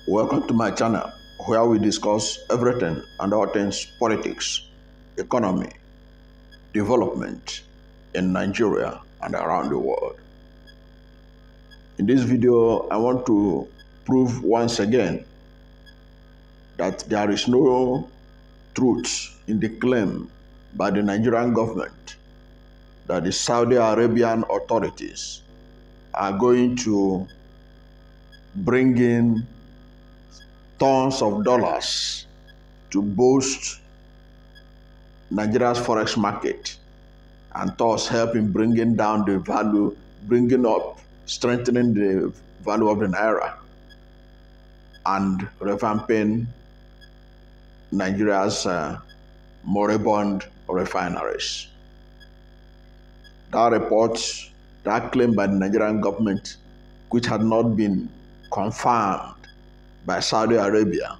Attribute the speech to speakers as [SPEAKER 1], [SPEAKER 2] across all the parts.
[SPEAKER 1] Welcome to my channel where we discuss everything and all things politics, economy, development in Nigeria and around the world. In this video, I want to prove once again that there is no truth in the claim by the Nigerian government that the Saudi Arabian authorities are going to bring in tons of dollars to boost Nigeria's Forex market and thus help in bringing down the value, strengthening the value of the Naira and revamping Nigeria's moribund refineries. That claim by the Nigerian government, which had not been confirmed by Saudi Arabia,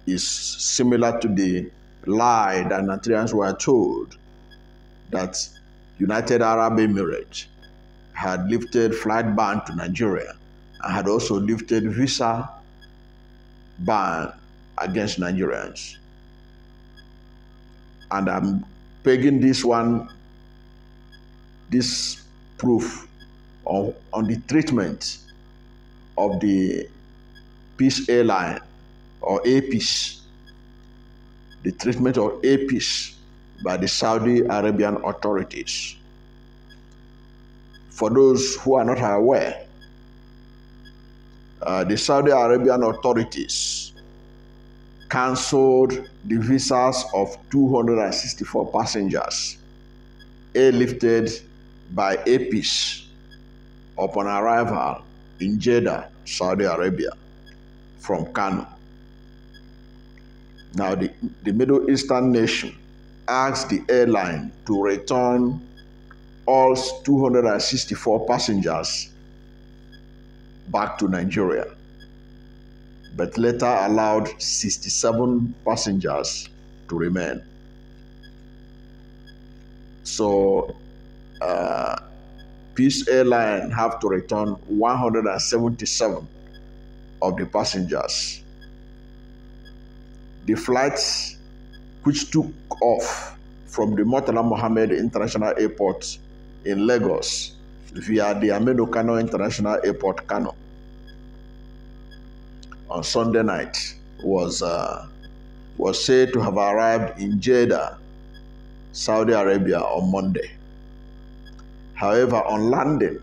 [SPEAKER 1] is similar to the lie that Nigerians were told that United Arab Emirates had lifted flight ban to Nigeria and had also lifted visa ban against Nigerians. And I'm pegging this proof on the treatment of the Peace Airline or APIS, the treatment of APIS by the Saudi Arabian authorities. For those who are not aware, the Saudi Arabian authorities cancelled the visas of 264 passengers airlifted by APIS upon arrival in Jeddah, Saudi Arabia, from Kano. Now, the Middle Eastern nation asked the airline to return all 264 passengers back to Nigeria, but later allowed 67 passengers to remain. So, Peace Airline have to return 177 of the passengers. The flights which took off from the Murtala Mohammed International Airport in Lagos via the Aminu Kano International Airport, Kano, on Sunday night was said to have arrived in Jeddah, Saudi Arabia on Monday. However, on landing,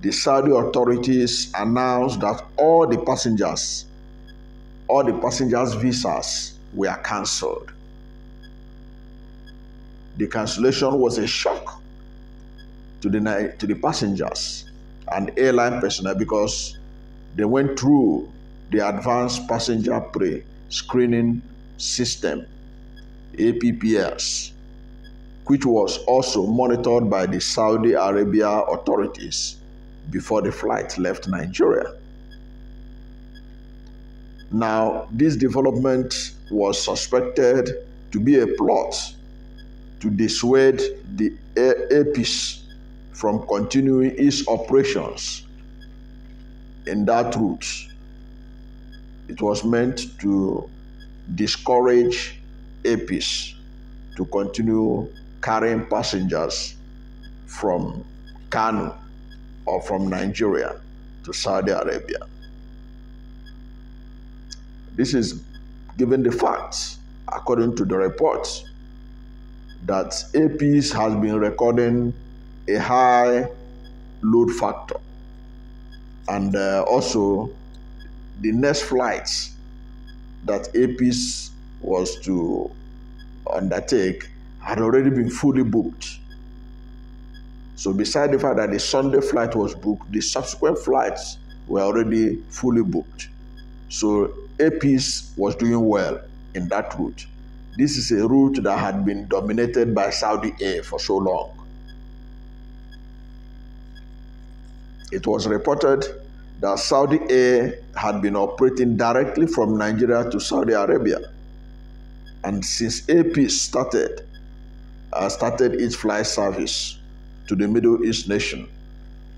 [SPEAKER 1] the Saudi authorities announced that all the passengers' visas were cancelled. The cancellation was a shock to the passengers and airline personnel because they went through the Advanced Passenger Pre-Screening System, APPS, which was also monitored by the Saudi Arabia authorities before the flight left Nigeria. Now, this development was suspected to be a plot to dissuade the APIS from continuing its operations in that route. It was meant to discourage APIS to continue carrying passengers from Kano or from Nigeria to Saudi Arabia. This is given the facts, according to the reports, that APIS has been recording a high load factor, and also the next flights that APIS was to undertake had already been fully booked. So beside the fact that the Sunday flight was booked, the subsequent flights were already fully booked. So APIS was doing well in that route. This is a route that had been dominated by Saudi Air for so long. It was reported that Saudi Air had been operating directly from Nigeria to Saudi Arabia. And since APIS started its flight service to the Middle East nation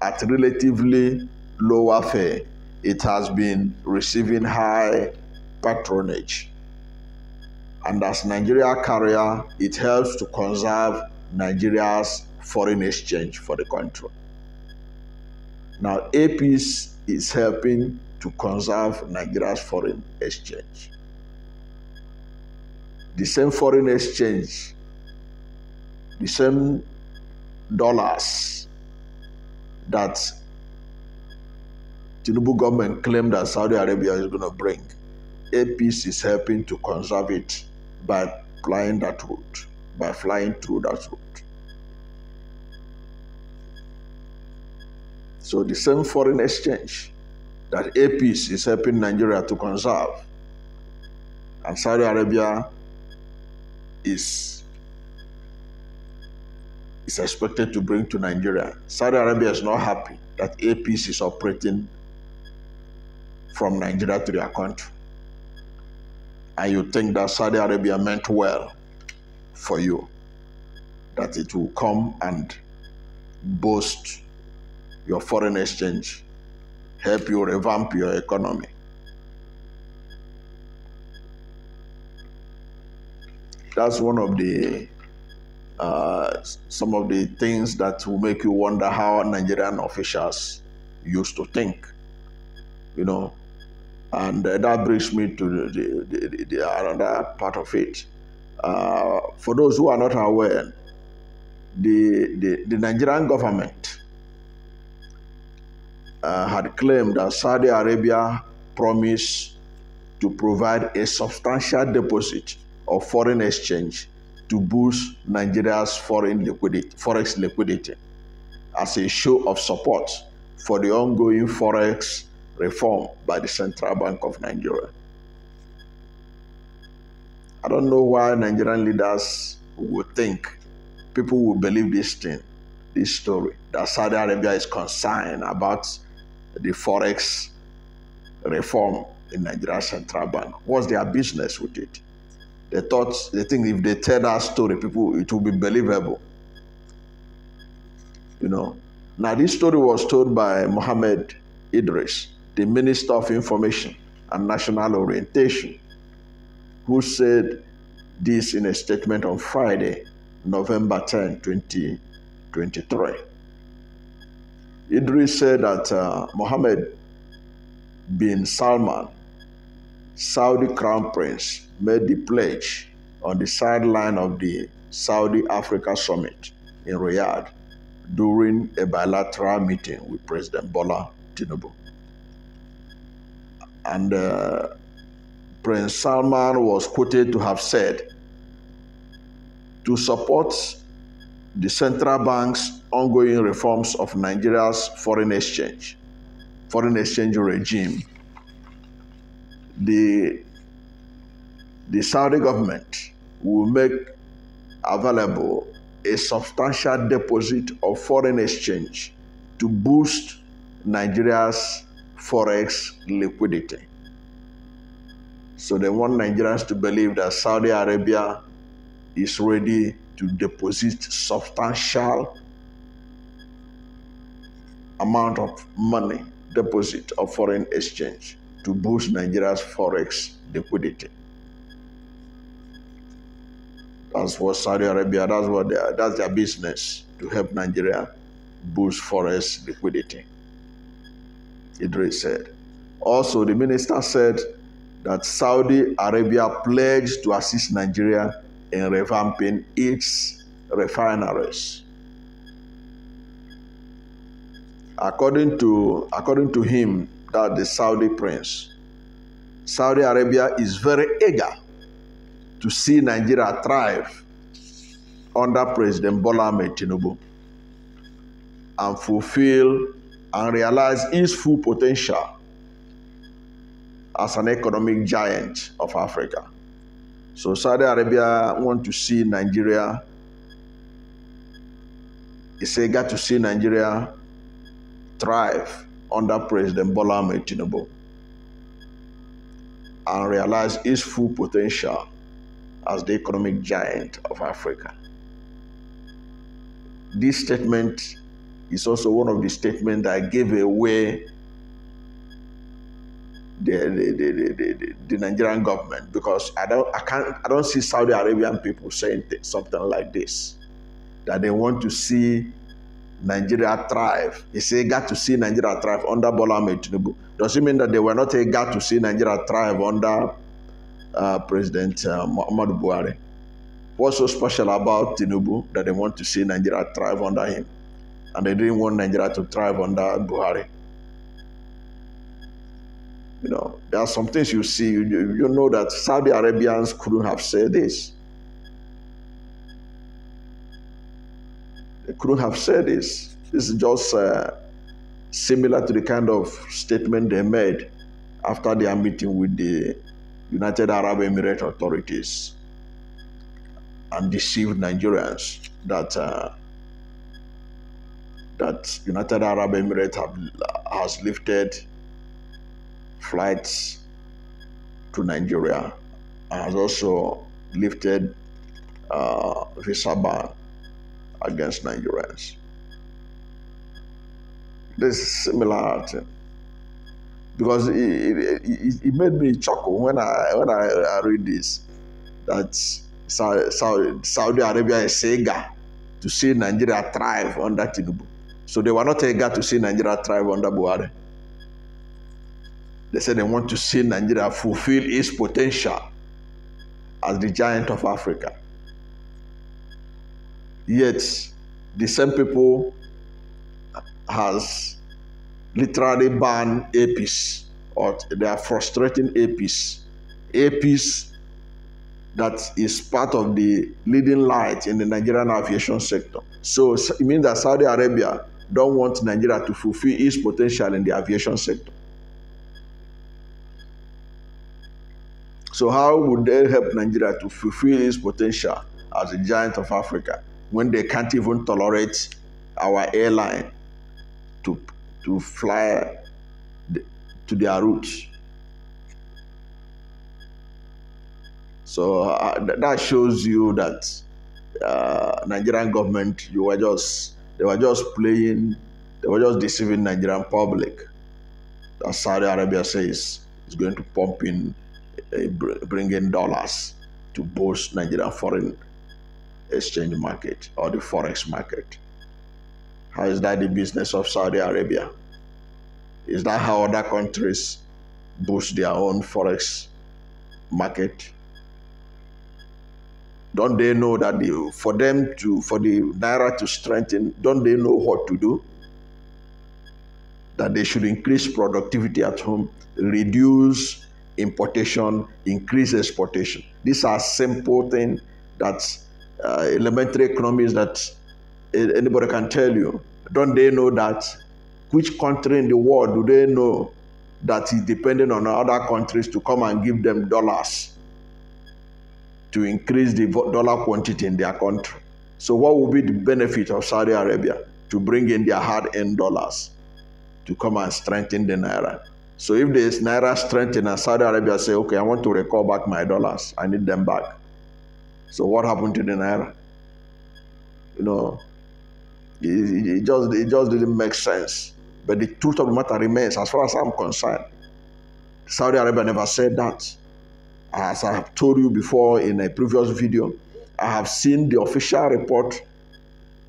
[SPEAKER 1] at relatively lower fare, it has been receiving high patronage. And as Nigeria carrier, it helps to conserve Nigeria's foreign exchange for the country. Now, APs is helping to conserve Nigeria's foreign exchange. The same foreign exchange, the same dollars that Tinubu government claimed that Saudi Arabia is going to bring, APs is helping to conserve it by flying that route, by flying through that route. So the same foreign exchange that APs is helping Nigeria to conserve, and Saudi Arabia is expected to bring to Nigeria. Saudi Arabia is not happy that APs is operating from Nigeria to their country. And you think that Saudi Arabia meant well for you, that it will come and boost your foreign exchange, help you revamp your economy. That's one of the some of the things that will make you wonder how Nigerian officials used to think, you know. And that brings me to the another part of it. For those who are not aware, the Nigerian government had claimed that Saudi Arabia promised to provide a substantial deposit of foreign exchange to boost Nigeria's forex liquidity as a show of support for the ongoing forex reform by the Central Bank of Nigeria. I don't know why Nigerian leaders would think people will believe this story, that Saudi Arabia is concerned about the forex reform in Nigeria's Central Bank. What's their business with it? They think if they tell that story, it will be believable. You know. Now, this story was told by Mohammed Idris, the Minister of Information and National Orientation, who said this in a statement on Friday, November 10, 2023. Idris said that Mohammed bin Salman, Saudi Crown Prince, made the pledge on the sideline of the Saudi Africa Summit in Riyadh during a bilateral meeting with President Bola Tinubu. And Prince Salman was quoted to have said, to support the central bank's ongoing reforms of Nigeria's foreign exchange regime, the Saudi government will make available a substantial deposit of foreign exchange to boost Nigeria's forex liquidity. So they want Nigerians to believe that Saudi Arabia is ready to deposit substantial amount of money, deposit of foreign exchange, to boost Nigeria's forex liquidity. That's what Saudi Arabia, that's their business, to help Nigeria boost forex liquidity, Idris said. Also, the minister said that Saudi Arabia pledged to assist Nigeria in revamping its refineries. According to him, that the Saudi prince, Saudi Arabia is very eager to see Nigeria thrive under President Bola Ahmed Tinubu and fulfill and realize its full potential as an economic giant of Africa. So Saudi Arabia wants to see Nigeria, is eager to see Nigeria thrive under President Bola Ahmed Tinubu and realize its full potential as the economic giant of Africa. This statement is also one of the statements that gave away the Nigerian government, because I don't see Saudi Arabian people saying something like this, that they want to see Nigeria thrive. They say got to see Nigeria thrive under Bola Ahmed Tinubu. Does it mean that they were not got to see Nigeria thrive under President Muhammadu Buhari? What's so special about Tinubu that they want to see Nigeria thrive under him, and they didn't want Nigeria to thrive under Buhari? You know, there are some things you see, you know that Saudi Arabians couldn't have said this. They couldn't have said this. This is just similar to the kind of statement they made after their meeting with the United Arab Emirates authorities and deceived Nigerians that that United Arab Emirates has lifted flights to Nigeria and has also lifted visa ban against Nigerians. This is similar thing, because it made me chuckle when I read this, that Saudi Arabia is eager to see Nigeria thrive under Tinubu. So they were not eager to see Nigeria thrive under Buhari. They said they want to see Nigeria fulfill its potential as the giant of Africa. Yet, the same people has literally banned APs, or they are frustrating APs. APs that is part of the leading light in the Nigerian aviation sector. So it means that Saudi Arabia don't want Nigeria to fulfill its potential in the aviation sector. So how would they help Nigeria to fulfill its potential as a giant of Africa when they can't even tolerate our airline to fly to their routes? So that shows you that Nigerian government, they were just deceiving Nigerian public. That Saudi Arabia says is going to pump in, bring in dollars to boost Nigerian foreign exchange market or the Forex market. How is that the business of Saudi Arabia? Is that how other countries boost their own Forex market? Don't they know that for the Naira to strengthen, don't they know what to do? That they should increase productivity at home, reduce importation, increase exportation. These are simple things that elementary economics that anybody can tell you. Don't they know that? Which country in the world do they know that is depending on other countries to come and give them dollars to increase the dollar quantity in their country? So what will be the benefit of Saudi Arabia to bring in their hard-earned dollars to come and strengthen the Naira? So if there is Naira strengthened and Saudi Arabia say, okay, I want to recall back my dollars, I need them back. So what happened to the Naira? You know, it just didn't make sense. But the truth of the matter remains, as far as I'm concerned, Saudi Arabia never said that. As I have told you before in a previous video, I have seen the official report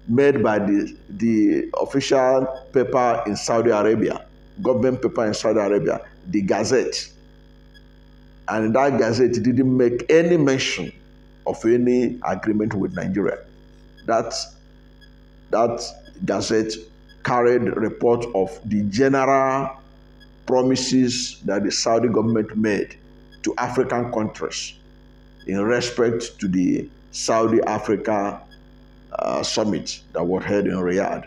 [SPEAKER 1] made by the official paper in Saudi Arabia, government paper in Saudi Arabia, the Gazette. And that Gazette didn't make any mention of any agreement with Nigeria. That Gazette carried a report of the general promises that the Saudi government made to African countries in respect to the Saudi Africa summit that was held in Riyadh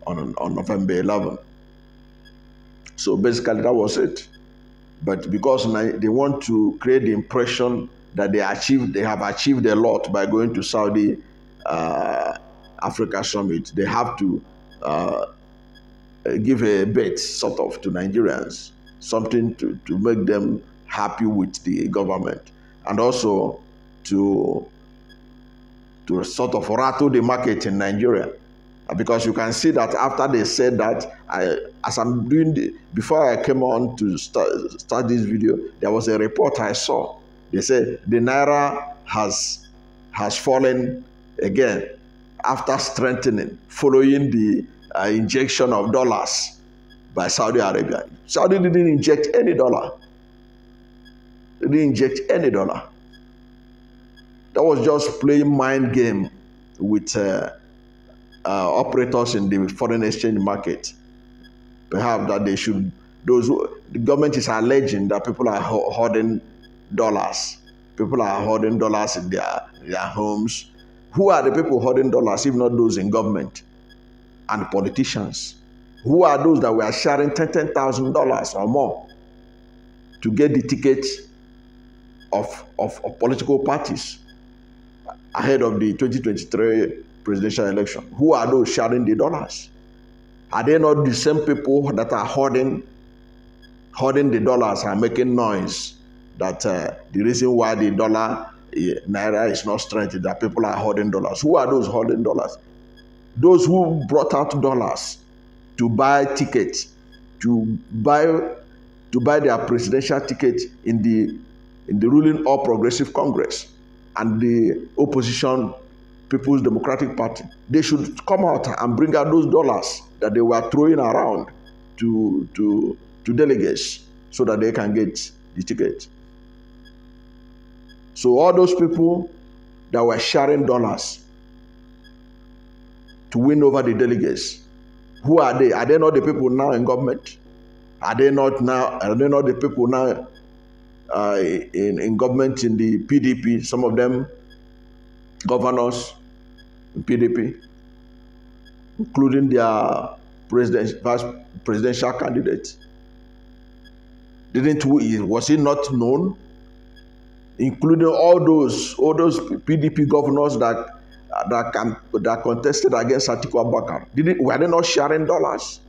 [SPEAKER 1] on November 11. So basically that was it. But because they want to create the impression that they have achieved a lot by going to Saudi Africa summit, they have to give a bet sort of to Nigerians, something to make them happy with the government, and also to sort of rattle the market in Nigeria. Because you can see that after they said that, as I'm doing before I came on to start this video, there was a report I saw. They said the naira has fallen again after strengthening following the injection of dollars by Saudi Arabia. Saudi didn't inject any dollar. They didn't inject any dollar. That was just playing mind game with operators in the foreign exchange market. Perhaps that they should, the government is alleging that people are hoarding dollars. People are hoarding dollars in their homes. Who are the people hoarding dollars if not those in government and politicians? Who are those that were sharing $10,000 or more to get the tickets of political parties ahead of the 2023 presidential election? Who are those sharing the dollars? Are they not the same people that are hoarding the dollars and making noise that the reason why the dollar naira is not strengthened, that people are hoarding dollars? Who are those hoarding dollars? Those who brought out dollars to buy tickets, to buy their presidential ticket in the ruling All Progressive Congress and the opposition People's Democratic Party. They should come out and bring out those dollars that they were throwing around to delegates so that they can get the ticket. So all those people that were sharing dollars to win over the delegates, who are they? Are they not the people now in government? Are they not the people now in government in the PDP? Some of them governors in PDP, including their vice presidential candidate. Was he not known? Including all those PDP governors that contested against Atiku Abubakar. Were they not sharing dollars?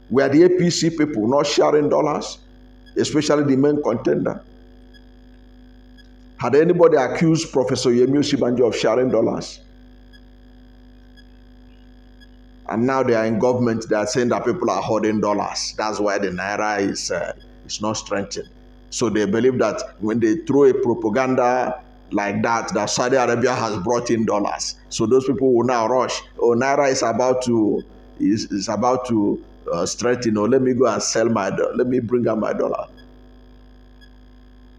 [SPEAKER 1] Were the APC people not sharing dollars? Especially the main contender. Had anybody accused Professor Yemi Osinbajo of sharing dollars? And now they are in government. They are saying that people are hoarding dollars. That's why the naira is not strengthened. So they believe that when they throw a propaganda like that Saudi Arabia has brought in dollars, so those people will now rush. Oh, naira is about to strengthen. Let me go and sell my dollar. Let me bring out my dollar.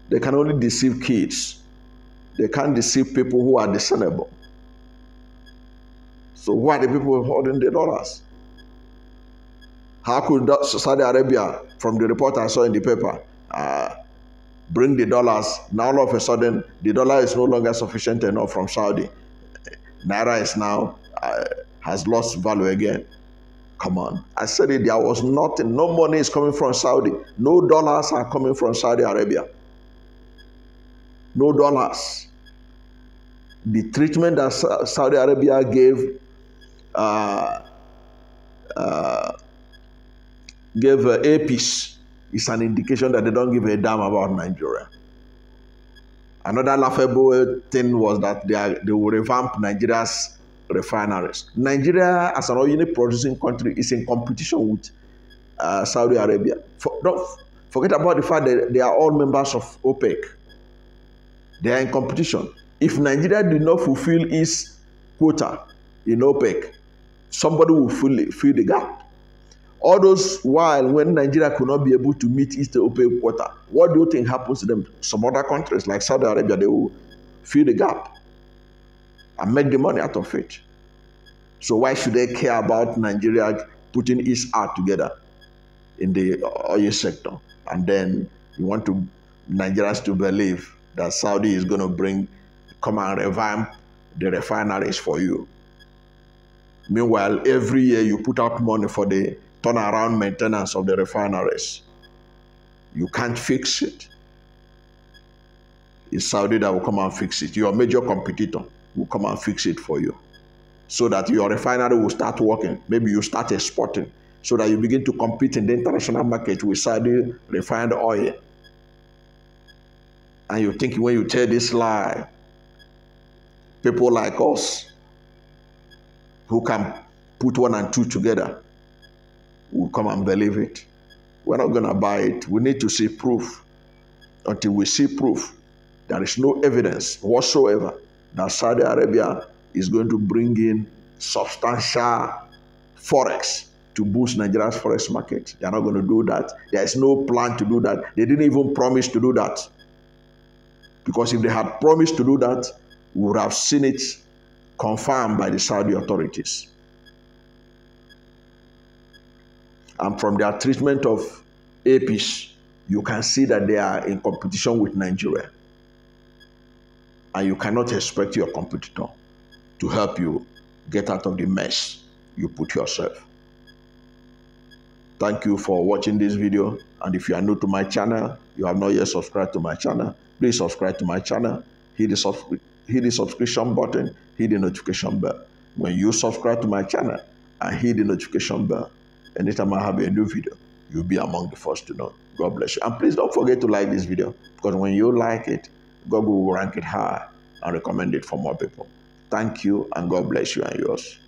[SPEAKER 1] They can only deceive kids. They can't deceive people who are discernible. So who are the people holding the dollars? How could Saudi Arabia, from the report I saw in the paper, bring the dollars? Now all of a sudden, the dollar is no longer sufficient enough from Saudi. Naira is now, has lost value again. Come on. I said it, there was nothing. No money is coming from Saudi. No dollars are coming from Saudi Arabia. No dollars. The treatment that Saudi Arabia gave APs is an indication that they don't give a damn about Nigeria. Another laughable thing was that they will revamp Nigeria's refineries. Nigeria, as an oil producing country, is in competition with Saudi Arabia. Don't forget about the fact that they are all members of OPEC. They are in competition. If Nigeria did not fulfill its quota in OPEC, somebody will fill the gap. All those while when Nigeria could not be able to meet its OPEC quota, what do you think happens to them? Some other countries like Saudi Arabia, they will fill the gap and make the money out of it. So why should they care about Nigeria putting its art together in the oil sector? And then you want Nigerians to believe that Saudi is going to come and revamp the refineries for you. Meanwhile, every year you put out money for the turnaround maintenance of the refineries. You can't fix it. It's Saudi that will come and fix it. Your major competitor will come and fix it for you, so that your refinery will start working. Maybe you start exporting, so that you begin to compete in the international market with Saudi refined oil. And you think when you tell this lie, people like us who can put one and two together, we'll come and believe it. We're not going to buy it. We need to see proof. Until we see proof, there is no evidence whatsoever that Saudi Arabia is going to bring in substantial Forex to boost Nigeria's Forex market. They're not going to do that. There is no plan to do that. They didn't even promise to do that. Because if they had promised to do that, we would have seen it confirmed by the Saudi authorities. And from their treatment of APs, you can see that they are in competition with Nigeria. And you cannot expect your competitor to help you get out of the mess you put yourself. Thank you for watching this video. And if you are new to my channel, you have not yet subscribed to my channel, please subscribe to my channel, hit the subscription button, hit the notification bell. When you subscribe to my channel and hit the notification bell, anytime I have a new video, you'll be among the first to know. God bless you. And please don't forget to like this video, because when you like it, Google will rank it high and recommend it for more people. Thank you, and God bless you and yours.